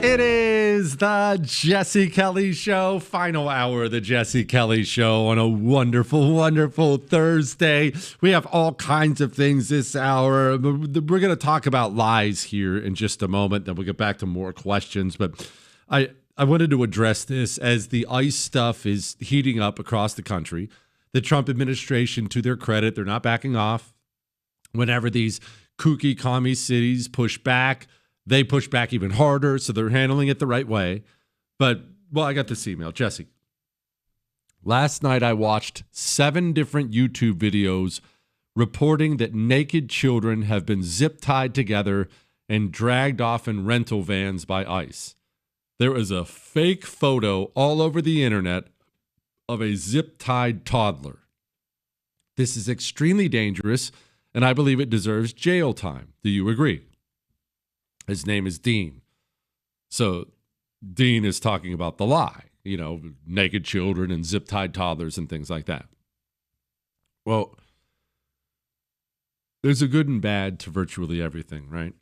It is the Jesse Kelly Show, final hour of the Jesse Kelly Show on a wonderful, wonderful Thursday. We have all kinds of things this hour. We're going to talk about lies here in just a moment, then we'll get back to more questions. But I wanted to address this as the ICE stuff is heating up across the country. The Trump administration, to their credit, they're not backing off. Whenever these kooky commie cities push back, they push back even harder, so they're handling it the right way. But, well, I got this email. Jesse, last night I watched 7 different YouTube videos reporting that naked children have been zip-tied together and dragged off in rental vans by ICE. There is a fake photo all over the internet of a zip-tied toddler. This is extremely dangerous, and I believe it deserves jail time. Do you agree? His name is Dean. So Dean is talking about the lie, naked children and zip-tied toddlers and things like that. Well, there's a good and bad to virtually everything, right?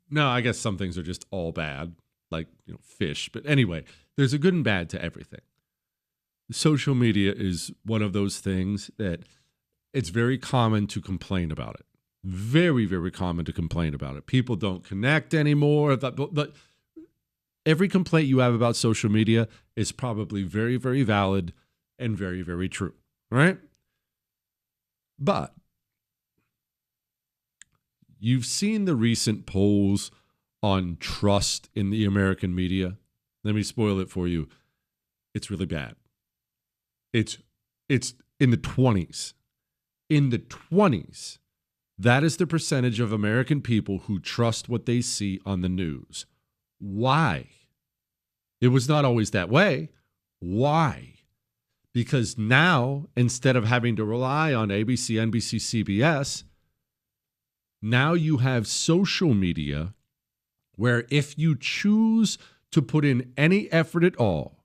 No, I guess some things are just all bad, like fish. But anyway, there's a good and bad to everything. Social media is one of those things that it's very common to complain about it. Very, very common to complain about it. People don't connect anymore. But every complaint you have about social media is probably very, very valid and very, very true, right? But you've seen the recent polls on trust in the American media. Let me spoil it for you. It's really bad. It's in the 20s. In the 20s. That is the percentage of American people who trust what they see on the news. Why? It was not always that way. Why? Because now, instead of having to rely on ABC, NBC, CBS, now you have social media where if you choose to put in any effort at all,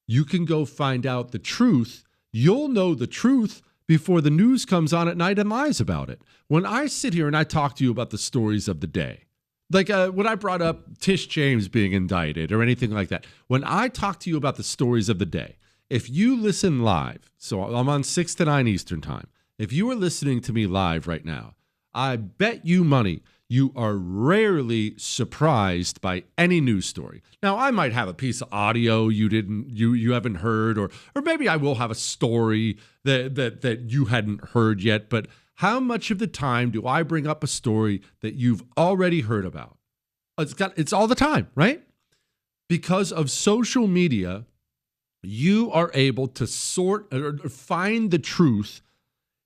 you can go find out the truth. You'll know the truth before the news comes on at night and lies about it. When I sit here and I talk to you about the stories of the day, like when I brought up Tish James being indicted or anything like that, when I talk to you about the stories of the day, if you listen live, so I'm on 6 to 9 Eastern time, if you are listening to me live right now, I bet you money you are rarely surprised by any news story. Now, I might have a piece of audio you haven't heard, or maybe I will have a story that you hadn't heard yet. But how much of the time do I bring up a story that you've already heard about? It's all the time, right? Because of social media, you are able to sort or find the truth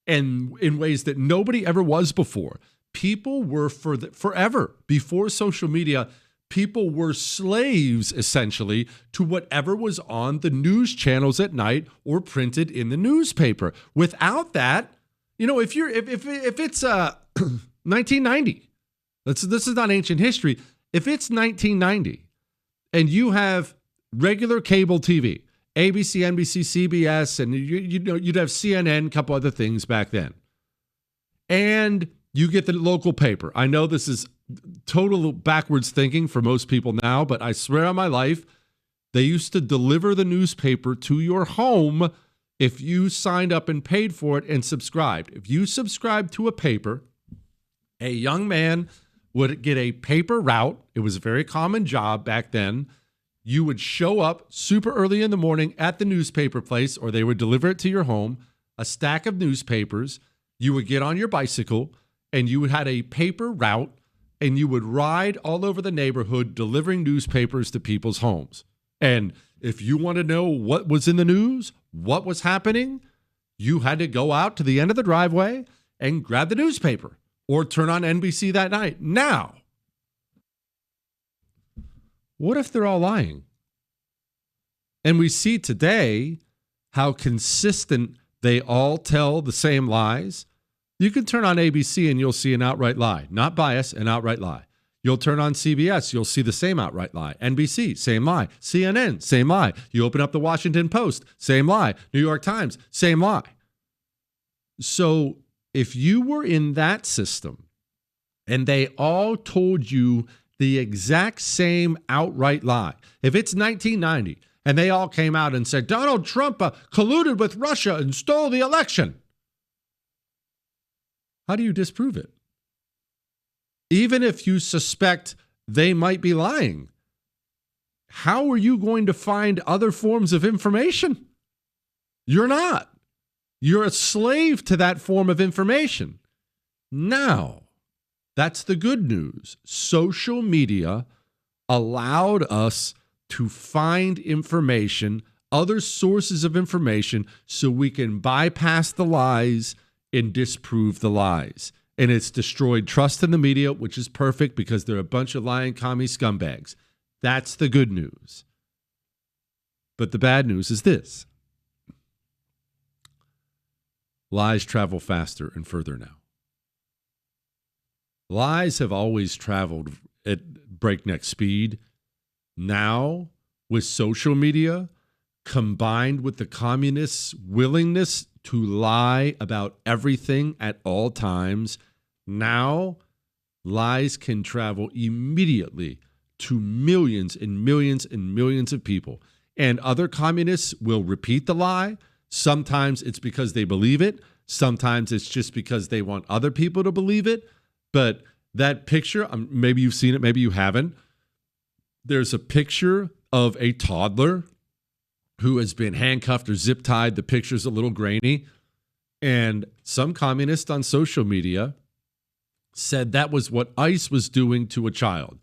and in ways that nobody ever was before. People were forever before social media, people were slaves essentially to whatever was on the news channels at night or printed in the newspaper. Without that, if it's 1990, this is not ancient history. If it's 1990 and you have regular cable TV, ABC, NBC, CBS, and you'd have CNN, a couple other things back then, and you get the local paper. I know this is total backwards thinking for most people now, but I swear on my life, they used to deliver the newspaper to your home if you signed up and paid for it and subscribed. If you subscribed to a paper, a young man would get a paper route. It was a very common job back then. You would show up super early in the morning at the newspaper place, or they would deliver it to your home, a stack of newspapers. You would get on your bicycle, and you had a paper route, and you would ride all over the neighborhood delivering newspapers to people's homes. And if you want to know what was in the news, what was happening, you had to go out to the end of the driveway and grab the newspaper or turn on NBC that night. Now, what if they're all lying? And we see today how consistent they all tell the same lies. You can turn on ABC and you'll see an outright lie, not bias, an outright lie. You'll turn on CBS, you'll see the same outright lie. NBC, same lie. CNN, same lie. You open up the Washington Post, same lie. New York Times, same lie. So if you were in that system and they all told you the exact same outright lie. If it's 1990 and they all came out and said Donald Trump colluded with Russia and stole the election, how do you disprove it? Even if you suspect they might be lying, how are you going to find other forms of information? You're not. You're a slave to that form of information. Now, that's the good news. Social media allowed us to find information, other sources of information, so we can bypass the lies and disprove the lies. And it's destroyed trust in the media, which is perfect because they're a bunch of lying commie scumbags. That's the good news. But the bad news is this. Lies travel faster and further now. Lies have always traveled at breakneck speed. Now, with social media, combined with the communists' willingness to lie about everything at all times, now lies can travel immediately to millions and millions and millions of people. And other communists will repeat the lie. Sometimes it's because they believe it. Sometimes it's just because they want other people to believe it. But that picture, maybe you've seen it, maybe you haven't. There's a picture of a toddler who has been handcuffed or zip tied. The picture's a little grainy. And some communist on social media said that was what ICE was doing to a child.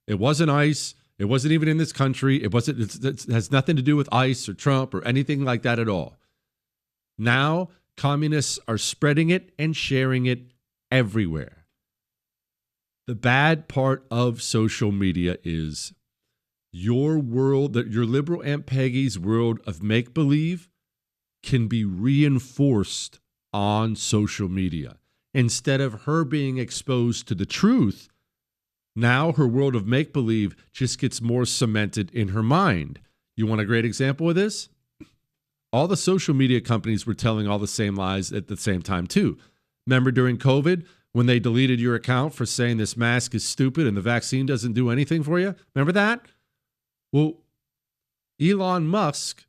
It wasn't ICE. It wasn't even in this country. It has nothing to do with ICE or Trump or anything like that at all. Now, communists are spreading it and sharing it everywhere. The bad part of social media is your world, that your liberal Aunt Peggy's world of make-believe can be reinforced on social media. Instead of her being exposed to the truth, now her world of make-believe just gets more cemented in her mind. You want a great example of this? All the social media companies were telling all the same lies at the same time too. Remember during COVID, when they deleted your account for saying this mask is stupid and the vaccine doesn't do anything for you? Remember that? Well, Elon Musk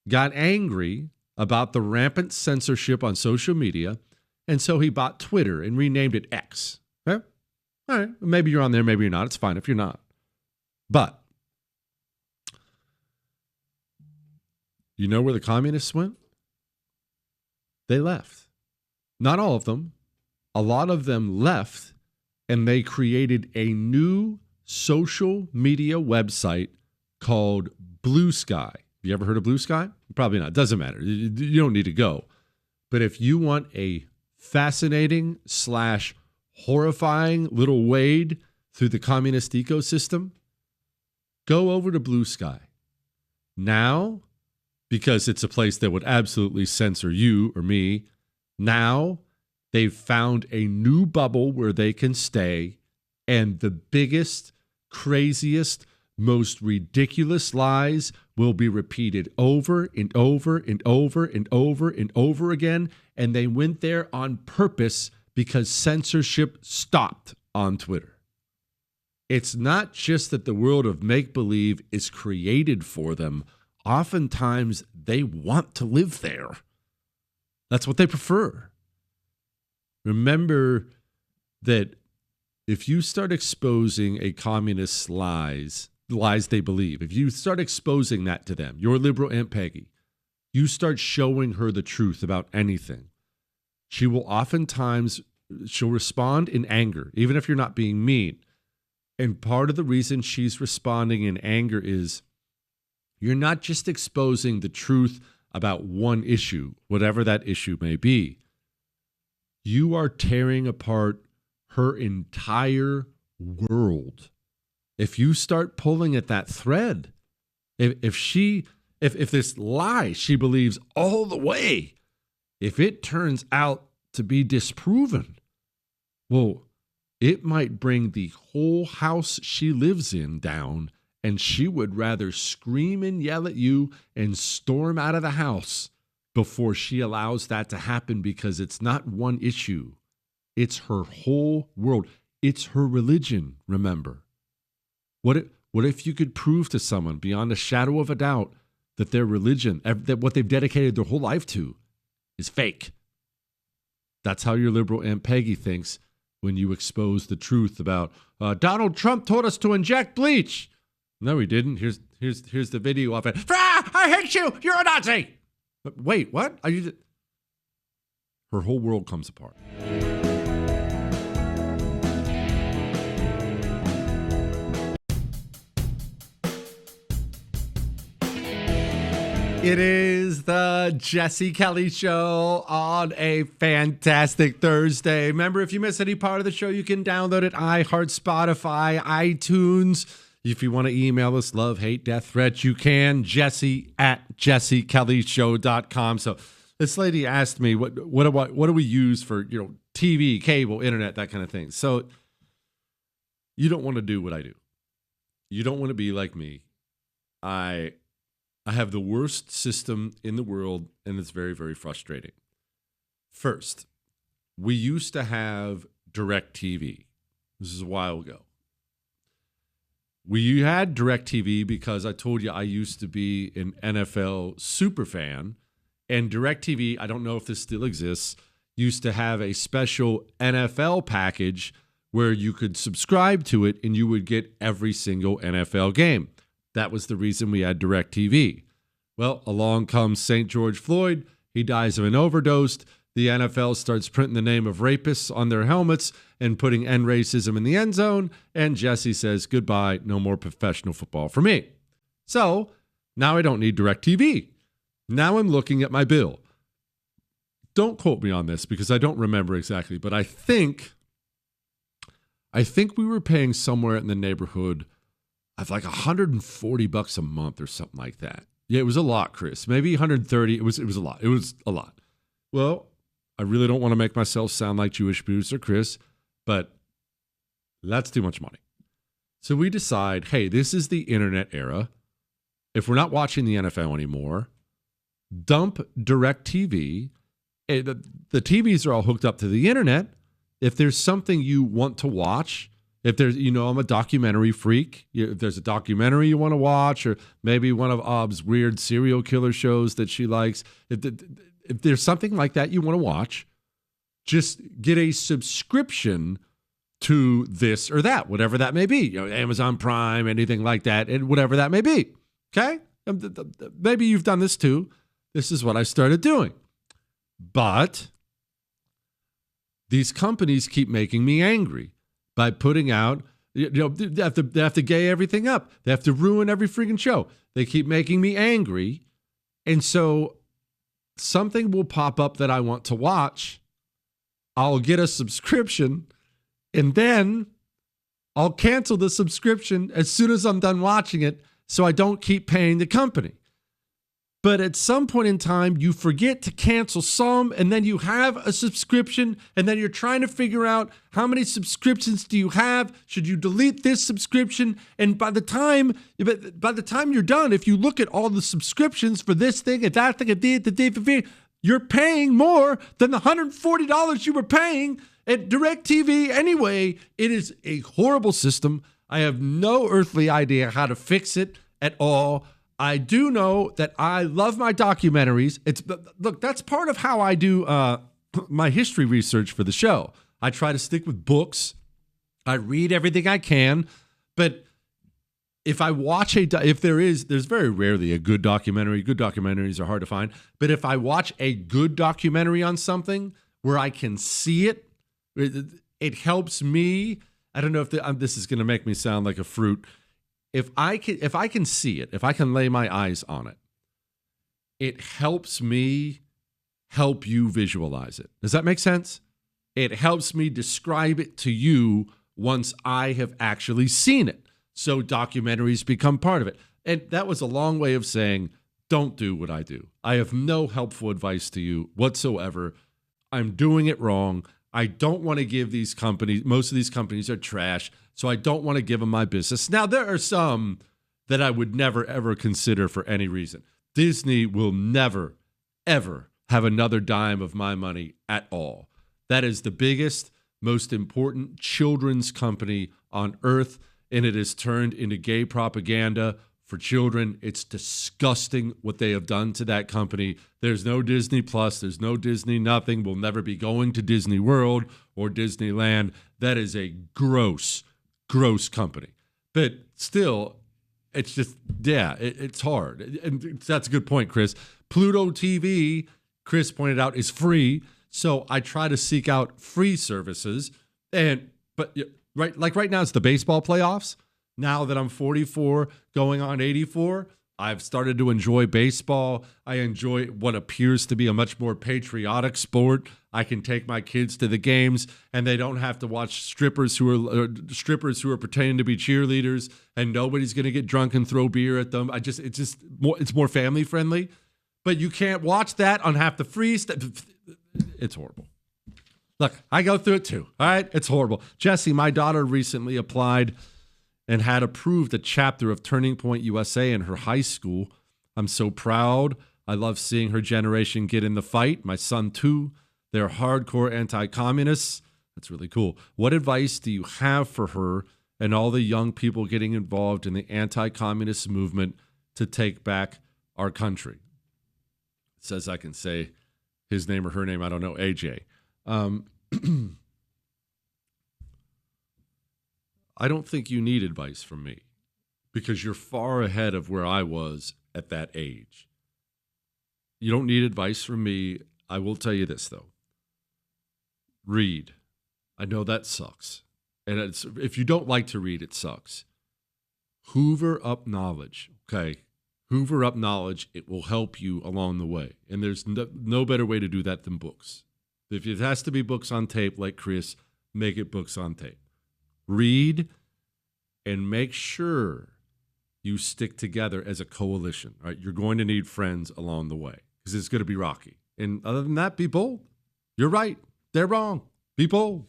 got angry about the rampant censorship on social media, and so he bought Twitter and renamed it X. Okay? All right, maybe you're on there, maybe you're not. It's fine if you're not. But you know where the communists went? They left. Not all of them. A lot of them left, and they created a new social media website called Blue Sky. You ever heard of Blue Sky? Probably not. It doesn't matter. You don't need to go. But if you want a fascinating / horrifying little wade through the communist ecosystem, go over to Blue Sky. Now, because it's a place that would absolutely censor you or me, now they've found a new bubble where they can stay, and the biggest, craziest, most ridiculous lies will be repeated over and over and over and over and over again. And they went there on purpose because censorship stopped on Twitter. It's not just that the world of make-believe is created for them. Oftentimes, they want to live there. That's what they prefer. Remember that if you start exposing a communist's lies they believe, if you start exposing that to them, your liberal Aunt Peggy, you start showing her the truth about anything, she'll respond in anger, even if you're not being mean. And part of the reason she's responding in anger is you're not just exposing the truth about one issue, whatever that issue may be. You are tearing apart her entire world. If you start pulling at that thread, if this lie she believes all the way, if it turns out to be disproven, well, it might bring the whole house she lives in down, and she would rather scream and yell at you and storm out of the house before she allows that to happen, because it's not one issue. It's her whole world. It's her religion, remember. What if you could prove to someone beyond a shadow of a doubt that their religion, that what they've dedicated their whole life to, is fake? That's how your liberal Aunt Peggy thinks when you expose the truth about Donald Trump told us to inject bleach. No, he didn't. Here's the video of it. Ah, I hate you. You're a Nazi. But wait, what? Are you? Her whole world comes apart. It is the Jesse Kelly Show on a fantastic Thursday. Remember, if you miss any part of the show, you can download it, iHeart, Spotify, iTunes. If you want to email us love, hate, death threats, you can. Jesse@jessekellyshow.com. So this lady asked me, what do we use for, TV, cable, internet, that kind of thing. So you don't want to do what I do. You don't want to be like me. I have the worst system in the world, and it's very, very frustrating. First, we used to have DirecTV. This is a while ago. We had DirecTV because I told you I used to be an NFL super fan, and DirecTV, I don't know if this still exists, used to have a special NFL package where you could subscribe to it and you would get every single NFL game. That was the reason we had DirecTV. Well, along comes St. George Floyd. He dies of an overdose. The NFL starts printing the name of rapists on their helmets and putting end racism in the end zone. And Jesse says, goodbye, no more professional football for me. So now I don't need DirecTV. Now I'm looking at my bill. Don't quote me on this because I don't remember exactly, but I think we were paying somewhere in the neighborhood of like $140 a month or something like that. Yeah, it was a lot, Chris. Maybe 130. It was a lot. It was a lot. Well, I really don't want to make myself sound like Jewish producer Chris, but that's too much money. So we decide, hey, this is the internet era. If we're not watching the NFL anymore, dump DirecTV. The TVs are all hooked up to the internet. If there's something you want to watch, if there's, I'm a documentary freak. If there's a documentary you want to watch, or maybe one of Ob's weird serial killer shows that she likes, if there's something like that you want to watch, just get a subscription to this or that, whatever that may be. Amazon Prime, anything like that, and whatever that may be. Okay? Maybe you've done this too. This is what I started doing. But these companies keep making me angry by putting out, they have to gay everything up. They have to ruin every freaking show. They keep making me angry. And so something will pop up that I want to watch. I'll get a subscription, and then I'll cancel the subscription as soon as I'm done watching it so I don't keep paying the company. But at some point in time, you forget to cancel some, and then you have a subscription, and then you're trying to figure out how many subscriptions do you have? Should you delete this subscription? And by the time you're done, if you look at all the subscriptions for this thing and that thing and the you're paying more than the $140 you were paying at DirecTV anyway. It is a horrible system. I have no earthly idea how to fix it at all. I do know that I love my documentaries. Look, that's part of how I do my history research for the show. I try to stick with books. I read everything I can, but if I watch there's very rarely a good documentary. Good documentaries are hard to find. But if I watch a good documentary on something where I can see it, it helps me. I don't know if this is going to make me sound like a fruit. If I can see it, if I can lay my eyes on it, it helps me help you visualize it. Does that make sense? It helps me describe it to you once I have actually seen it. So documentaries become part of it. And that was a long way of saying, don't do what I do. I have no helpful advice to you whatsoever. I'm doing it wrong. I don't want to give these companies, most of these companies are trash, so I don't want to give them my business. Now, there are some that I would never, ever consider for any reason. Disney will never, ever have another dime of my money at all. That is the biggest, most important children's company on earth. and it is turned into gay propaganda for children. It's disgusting what they have done to that company. There's no Disney Plus. There's no Disney nothing. We'll never be going to Disney World or Disneyland. That is a gross, gross company. But still, it's just, yeah, it's hard. And that's a good point, Chris. Pluto TV, Chris pointed out, is free. So I try to seek out free services. But right now it's the baseball playoffs. Now that I'm 44, going on 84, I've started to enjoy baseball. I enjoy what appears to be a much more patriotic sport. I can take my kids to the games, and they don't have to watch strippers who are pretending to be cheerleaders, and nobody's going to get drunk and throw beer at them. It's more family friendly. But you can't watch that on half the free stuff. It's horrible. Look, I go through it too. All right, it's horrible. Jesse, my daughter recently applied and had approved a chapter of Turning Point USA in her high school. I'm so proud. I love seeing her generation get in the fight. My son, too. They're hardcore anti-communists. That's really cool. What advice do you have for her and all the young people getting involved in the anti-communist movement to take back our country? It says I can say his name or her name. I don't know. AJ. I don't think you need advice from me because you're far ahead of where I was at that age. You don't need advice from me. I will tell you this, though. Read. I know that sucks. And if you don't like to read, it sucks. Hoover up knowledge, okay? Hoover up knowledge. It will help you along the way. And there's no better way to do that than books. If it has to be books on tape like Chris, make it books on tape. Read and make sure you stick together as a coalition. Right? You're going to need friends along the way because it's going to be rocky. And other than that, be bold. You're right. They're wrong. Be bold.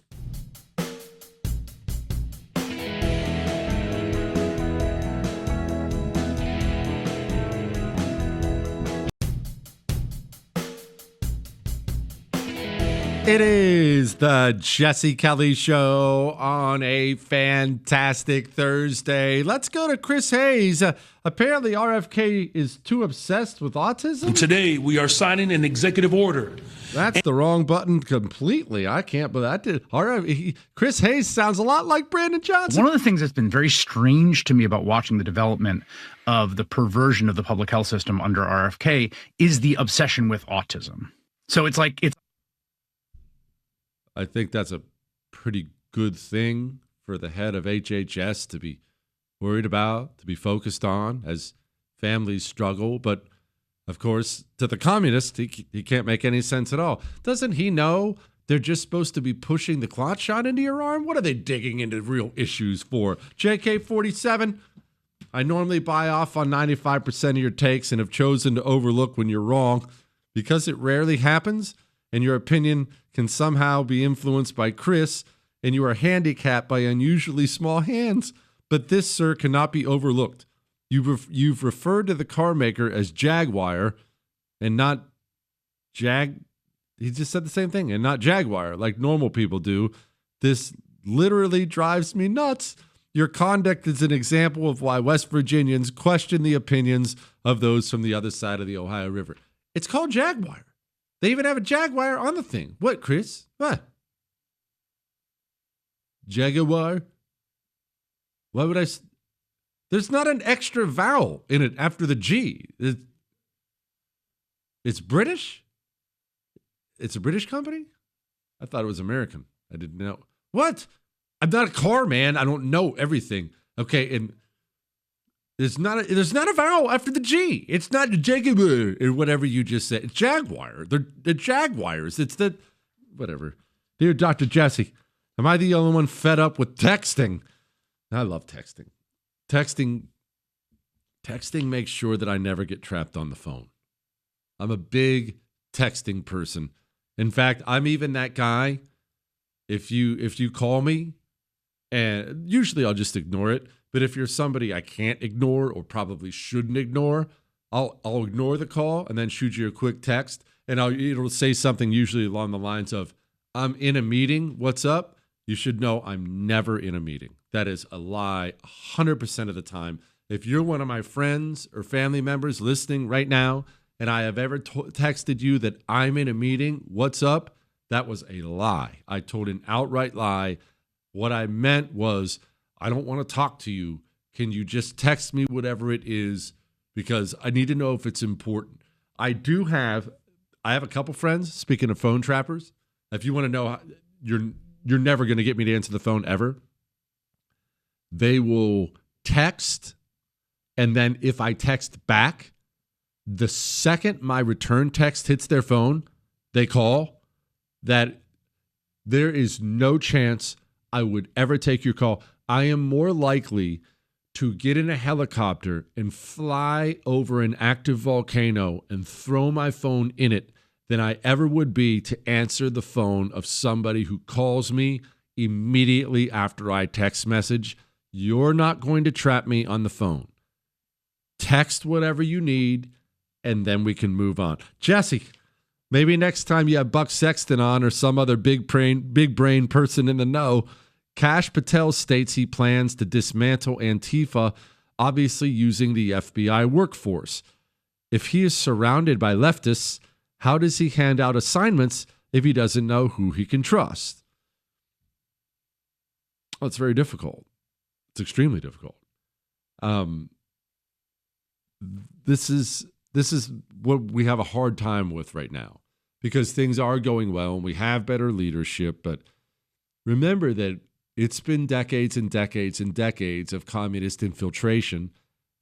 It is the Jesse Kelly Show on a fantastic Thursday. Let's go to Chris Hayes. Apparently, RFK is too obsessed with autism. Today, we are signing an executive order. That's the wrong button completely. I can't believe that did. Chris Hayes sounds a lot like Brandon Johnson. One of the things that's been very strange to me about watching the development of the perversion of the public health system under RFK is the obsession with autism. So it's like I think that's a pretty good thing for the head of HHS to be worried about, to be focused on as families struggle. But, of course, to the communist, he can't make any sense at all. Doesn't he know they're just supposed to be pushing the clot shot into your arm? What are they digging into real issues for? JK-47, I normally buy off on 95% of your takes and have chosen to overlook when you're wrong. Because it rarely happens and your opinion can somehow be influenced by Chris, and you are handicapped by unusually small hands. But this, sir, cannot be overlooked. You've referred to the car maker as Jaguar and not Jag. He just said the same thing, and not Jaguar, like normal people do. This literally drives me nuts. Your conduct is an example of why West Virginians question the opinions of those from the other side of the Ohio River. It's called Jaguar. They even have a Jaguar on the thing. What, Chris? What? Jaguar? Why would I? There's not an extra vowel in it after the G. It's British? It's a British company? I thought it was American. I didn't know. What? I'm not a car man. I don't know everything. Okay, and there's not a vowel after the G. It's not Jaguar or whatever you just said. It's Jaguar. They're Jaguars. It's the whatever. Dear Dr. Jesse, am I the only one fed up with texting? I love texting. Texting makes sure that I never get trapped on the phone. I'm a big texting person. In fact, I'm even that guy. If you call me, and usually I'll just ignore it. But if you're somebody I can't ignore or probably shouldn't ignore, I'll ignore the call and then shoot you a quick text. And it'll say something usually along the lines of, I'm in a meeting. What's up? You should know I'm never in a meeting. That is a lie 100% of the time. If you're one of my friends or family members listening right now, and I have ever texted you that I'm in a meeting, what's up? That was a lie. I told an outright lie. What I meant was, I don't want to talk to you. Can you just text me whatever it is? Because I need to know if it's important. I have a couple friends, speaking of phone trappers. If you want to know, you're never going to get me to answer the phone ever. They will text, and then if I text back, the second my return text hits their phone, they call. That there is no chance I would ever take your call. I am more likely to get in a helicopter and fly over an active volcano and throw my phone in it than I ever would be to answer the phone of somebody who calls me immediately after I text message. You're not going to trap me on the phone. Text whatever you need, and then we can move on. Jesse, maybe next time you have Buck Sexton on or some other big brain person in the know. Kash Patel states he plans to dismantle Antifa, obviously using the FBI workforce. If he is surrounded by leftists, how does he hand out assignments if he doesn't know who he can trust? Well, it's very difficult. It's extremely difficult. This is what we have a hard time with right now, because things are going well and we have better leadership. But remember that it's been decades and decades and decades of communist infiltration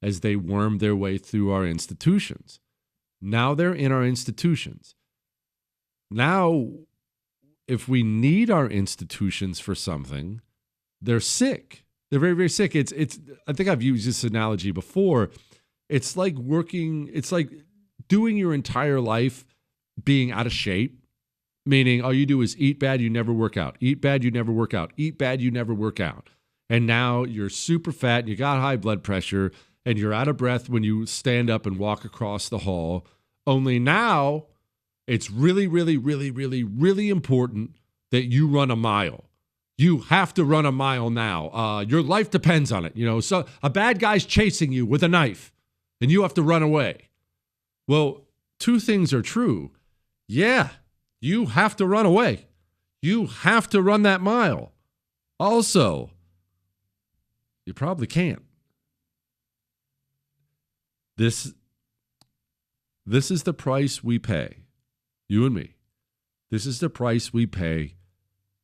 as they worm their way through our institutions. Now they're in our institutions. Now, if we need our institutions for something, they're sick. They're very, very sick. It's. I think I've used this analogy before. It's like doing your entire life being out of shape, meaning all you do is eat bad, you never work out. Eat bad, you never work out. Eat bad, you never work out. And now you're super fat and you got high blood pressure and you're out of breath when you stand up and walk across the hall. Only now it's really, really, really, really, really important that you run a mile. You have to run a mile now. Your life depends on it. So a bad guy's chasing you with a knife and you have to run away. Well, two things are true. Yeah, you have to run away. You have to run that mile. Also, you probably can't. This is the price we pay, you and me. This is the price we pay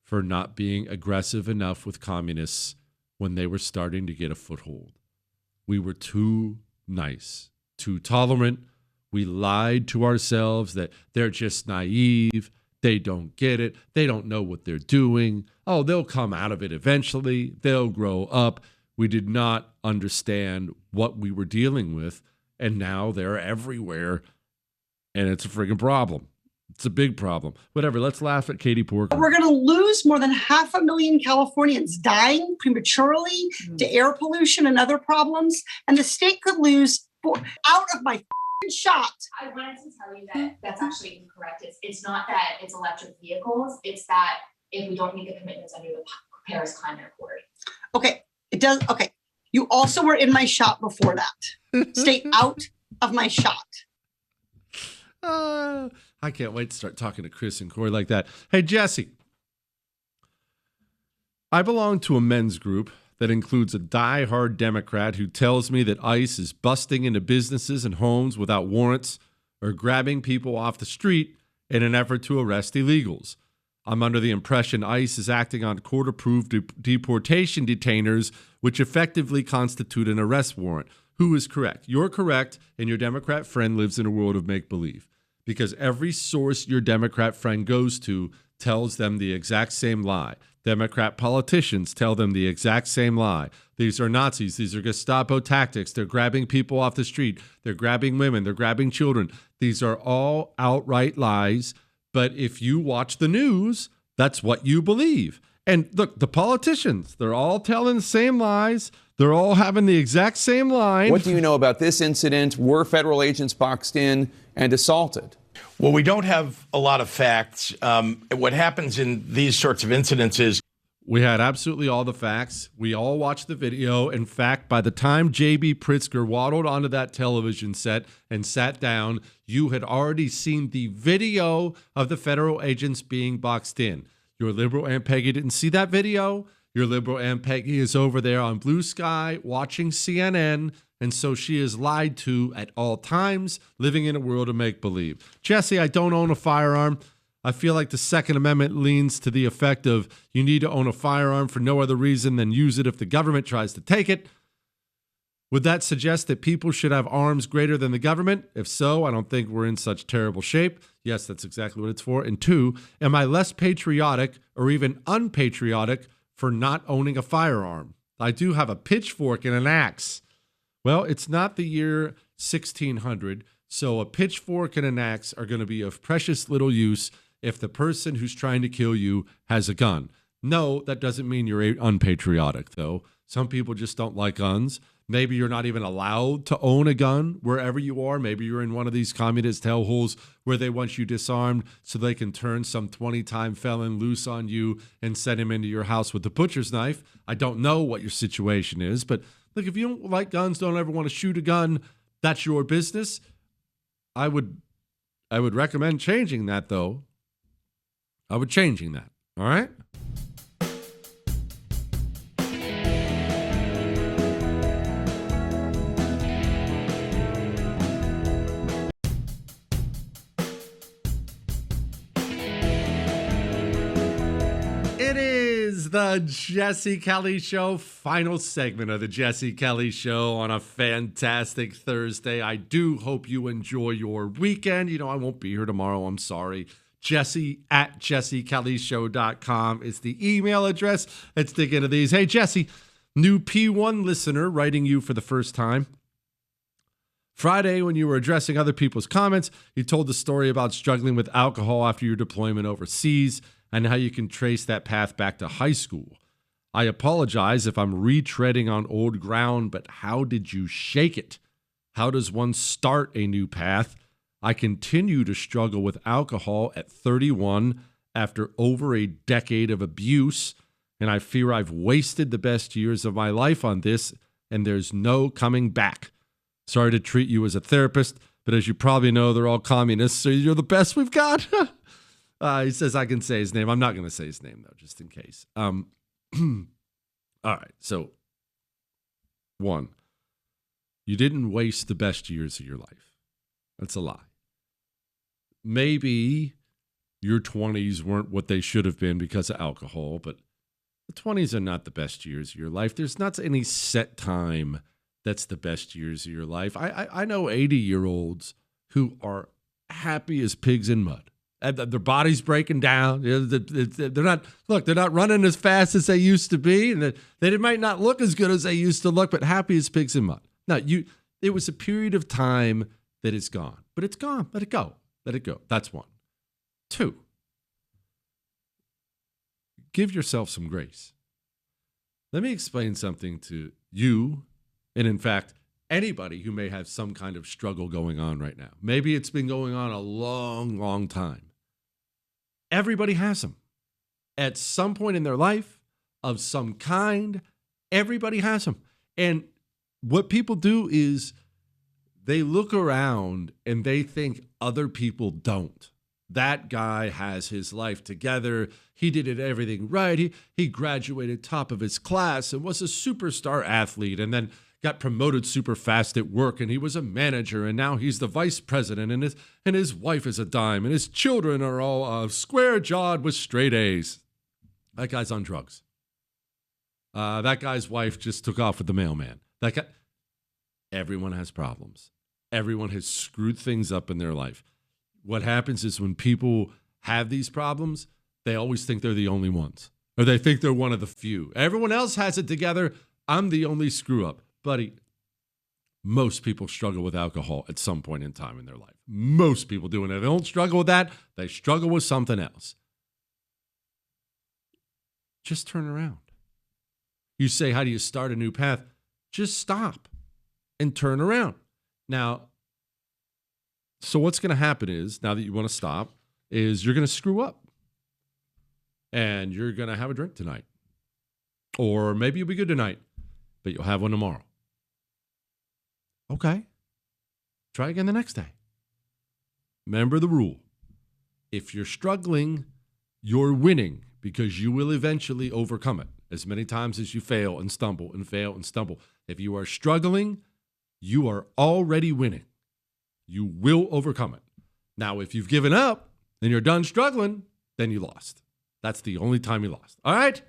for not being aggressive enough with communists when they were starting to get a foothold. We were too nice, too tolerant. We lied to ourselves that they're just naive. They don't get it. They don't know what they're doing. Oh, they'll come out of it eventually. They'll grow up. We did not understand what we were dealing with. And now they're everywhere. And it's a friggin' problem. It's a big problem. Whatever. Let's laugh at Katie Porker. We're going to lose more than 500,000 Californians dying prematurely to air pollution and other problems. And the state could lose out of my shot. I wanted to tell you that that's actually incorrect. It's not that it's electric vehicles. It's that if we don't meet the commitments under the Paris Climate Accord. Okay. It does. Okay. You also were in my shot before that. Stay out of my shot. I can't wait to start talking to Chris and Corey like that. Hey, Jesse. I belong to a men's group that includes a die-hard Democrat who tells me that ICE is busting into businesses and homes without warrants or grabbing people off the street in an effort to arrest illegals. I'm under the impression ICE is acting on court-approved deportation detainers, which effectively constitute an arrest warrant. Who is correct? You're correct, and your Democrat friend lives in a world of make-believe. Because every source your Democrat friend goes to tells them the exact same lie. Democrat politicians tell them the exact same lie. These are Nazis. These are Gestapo tactics. They're grabbing people off the street. They're grabbing women. They're grabbing children. These are all outright lies. But if you watch the news, that's what you believe. And look, the politicians, they're all telling the same lies. They're all having the exact same line. What do you know about this incident? Were federal agents boxed in and assaulted? Well, we don't have a lot of facts. What happens in these sorts of incidents is We had absolutely all the facts. We all watched the video. In fact, by the time J.B. Pritzker waddled onto that television set and sat down, you had already seen the video of the federal agents being boxed in. Your liberal Aunt Peggy didn't see that video. Your liberal Aunt Peggy is over there on Blue Sky watching CNN, and so she is lied to at all times, living in a world of make-believe. Jesse, I don't own a firearm. I feel like the Second Amendment leans to the effect of you need to own a firearm for no other reason than use it if the government tries to take it. Would that suggest that people should have arms greater than the government? If so, I don't think we're in such terrible shape. Yes, that's exactly what it's for. And two, am I less patriotic or even unpatriotic for not owning a firearm? I do have a pitchfork and an axe. Well, it's not the year 1600, so a pitchfork and an axe are going to be of precious little use if the person who's trying to kill you has a gun. No, that doesn't mean you're unpatriotic, though. Some people just don't like guns. Maybe you're not even allowed to own a gun wherever you are. Maybe you're in one of these communist hellholes where they want you disarmed so they can turn some 20-time felon loose on you and send him into your house with the butcher's knife. I don't know what your situation is, but look, if you don't like guns, don't ever want to shoot a gun, that's your business. I would recommend changing that, though. I would changing that. All right? It is the Jesse Kelly Show, final segment of the Jesse Kelly Show on a fantastic Thursday. I do hope you enjoy your weekend. You know, I won't be here tomorrow. I'm sorry. Jesse@jessekellyshow.com is the email address. Let's dig into these. Hey, Jesse, new P1 listener writing you for the first time. Friday, when you were addressing other people's comments, you told the story about struggling with alcohol after your deployment overseas and how you can trace that path back to high school. I apologize if I'm retreading on old ground, but how did you shake it? How does one start a new path? I continue to struggle with alcohol at 31 after over a decade of abuse, and I fear I've wasted the best years of my life on this, and there's no coming back. Sorry to treat you as a therapist, but as you probably know, they're all communists, so you're the best we've got. He says I can say his name. I'm not going to say his name, though, just in case. All right, so 1, you didn't waste the best years of your life. That's a lie. Maybe your 20s weren't what they should have been because of alcohol, but the 20s are not the best years of your life. There's not any set time that's the best years of your life. I know 80-year-olds who are happy as pigs in mud. Their body's breaking down. They're not running as fast as they used to be, and they might not look as good as they used to look, but happy as pigs in mud. Now, it was a period of time that is gone, but it's gone. Let it go. Let it go. That's 1. 2, give yourself some grace. Let me explain something to you, and in fact, anybody who may have some kind of struggle going on right now. Maybe it's been going on a long, long time. Everybody has them. At some point in their life, of some kind, everybody has them. And what people do is they look around and they think other people don't. That guy has his life together. He did everything right. He graduated top of his class and was a superstar athlete, and then got promoted super fast at work, and he was a manager, and now he's the vice president, and his wife is a dime, and his children are all square-jawed with straight A's. That guy's on drugs. That guy's wife just took off with the mailman. Everyone has problems. Everyone has screwed things up in their life. What happens is when people have these problems, they always think they're the only ones, or they think they're one of the few. Everyone else has it together. I'm the only screw-up. Buddy, most people struggle with alcohol at some point in time in their life. Most people do. And if they don't struggle with that, they struggle with something else. Just turn around. You say, how do you start a new path? Just stop and turn around. Now, so what's going to happen is, now that you want to stop, is you're going to screw up. And you're going to have a drink tonight. Or maybe you'll be good tonight, but you'll have one tomorrow. Okay. Try again the next day. Remember the rule. If you're struggling, you're winning because you will eventually overcome it. As many times as you fail and stumble and fail and stumble. If you are struggling, you are already winning. You will overcome it. Now, if you've given up and you're done struggling, then you lost. That's the only time you lost. All right?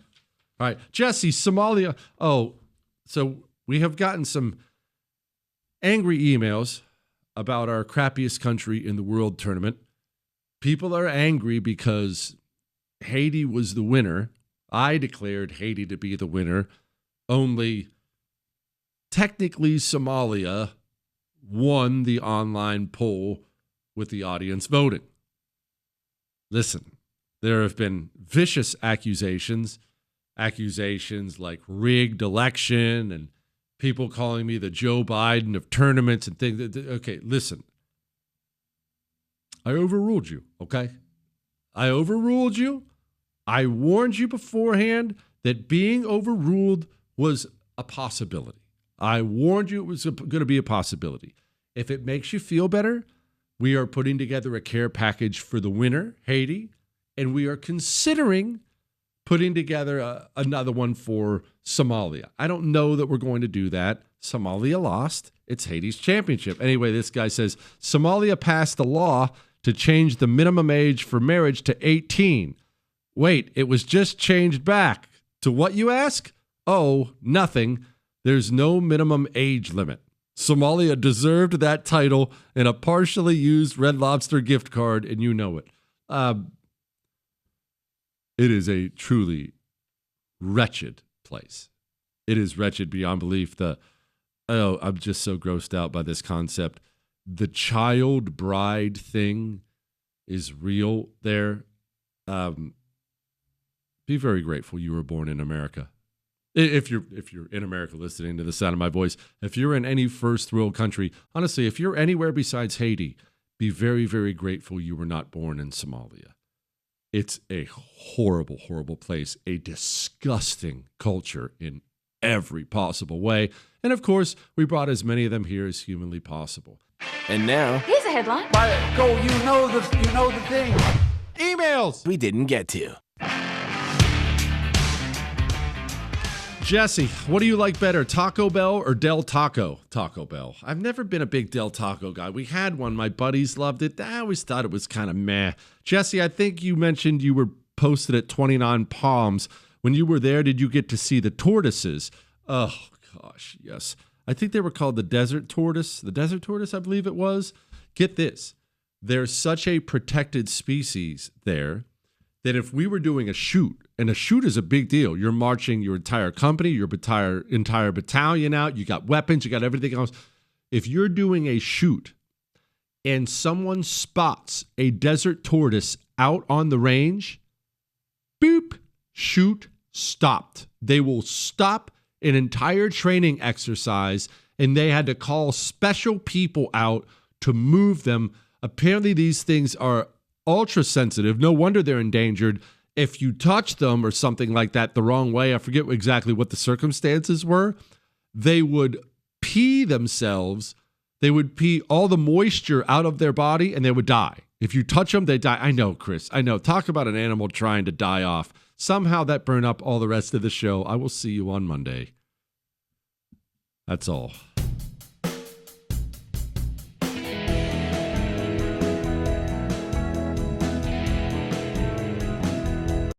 All right. Jesse, Somalia. Oh, so we have gotten some angry emails about our crappiest country in the world tournament. People are angry because Haiti was the winner. I declared Haiti to be the winner. Only technically Somalia won the online poll with the audience voting. Listen, there have been vicious accusations like rigged election and people calling me the Joe Biden of tournaments and things. Okay, listen. I overruled you, okay? I overruled you. I warned you beforehand that being overruled was a possibility. I warned you it was going to be a possibility. If it makes you feel better, we are putting together a care package for the winner, Haiti, and we are considering putting together another one for Somalia. I don't know that we're going to do that. Somalia lost. It's Haiti's championship. Anyway, this guy says, Somalia passed a law to change the minimum age for marriage to 18. Wait, it was just changed back. To what, you ask? Oh, nothing. There's no minimum age limit. Somalia deserved that title and a partially used Red Lobster gift card, and you know it. It is a truly wretched place. It is wretched beyond belief. I'm just so grossed out by this concept. The child bride thing is real there. Be very grateful you were born in America. If you're in America listening to the sound of my voice, if you're in any first world country, honestly, if you're anywhere besides Haiti, be very, very grateful you were not born in Somalia. It's a horrible, horrible place, a disgusting culture in every possible way. And of course, we brought as many of them here as humanly possible. And now, Here's a headline. You know the thing. Emails! we didn't get to. Jesse, what do you like better, Taco Bell or Del Taco? Taco Bell. I've never been a big Del Taco guy. We had one. My buddies loved it. I always thought it was kind of meh. Jesse, I think you mentioned you were posted at 29 Palms. When you were there, did you get to see the tortoises? Oh, gosh, yes. I think they were called the desert tortoise. The desert tortoise, I believe it was. Get this. There's such a protected species there that if we were doing a shoot, and a shoot is a big deal. You're marching your entire company, your entire battalion out. You got weapons, you got everything else. If you're doing a shoot and someone spots a desert tortoise out on the range, boop, shoot, stopped. They will stop an entire training exercise, and they had to call special people out to move them. Apparently, these things are ultra sensitive. No wonder they're endangered. If you touch them or something like that the wrong way, I forget exactly what the circumstances were, they would pee themselves. They would pee all the moisture out of their body and they would die. If you touch them, they die. I know, Chris. I know. Talk about an animal trying to die off. Somehow that burned up all the rest of the show. I will see you on Monday. That's all.